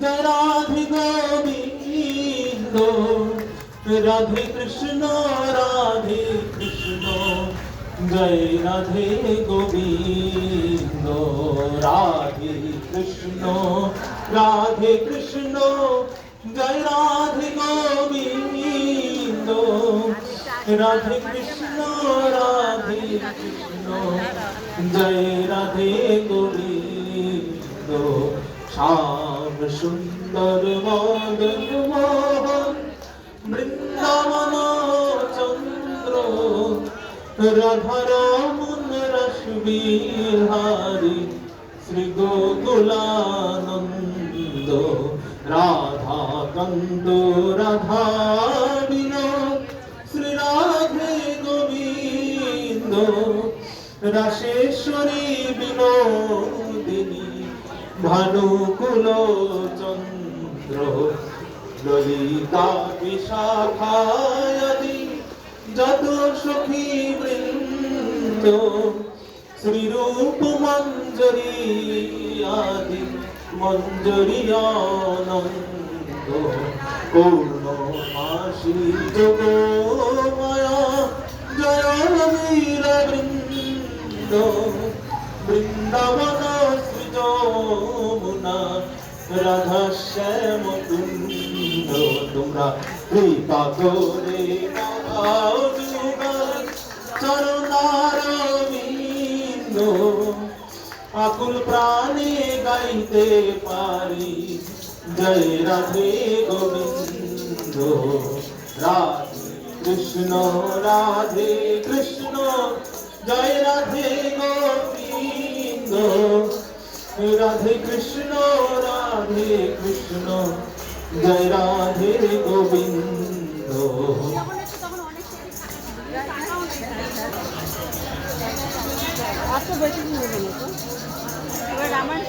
जय राधे गोविंद राधे कृष्ण जय राधे गोविंद राधे कृष्ण जय राधे गोविंद राधे कृष्ण जय राधे गोविंद श्याम सुंदर मदन मोहन वृंदावन चंद्र राधा रमन रस बिहारी श्री गोकुलानंद राधा कंद राधा विनोद श्री राधे गोविंद राशेश्वरी विनोदिनी भानुकुल चंद्र ललिता विशाखायदि जत सखी वृंद श्री रूप मंजरी आदि मंजरी आनंद पूर्ण आशी जगोमया जय वीर वृंद वृंदावन যমুনা রাধা শ্যাম কুঞ্জ তোমরা কৃপা করে নাও যুগল চরণারবিন্দ আকুল প্রাণে গাইতে পারি জয় রাধে গোবিন্দ রাধে কৃষ্ণ জয় রাধে গোবিন্দ राधे कृष्ण जय राधे गोविंद रामायण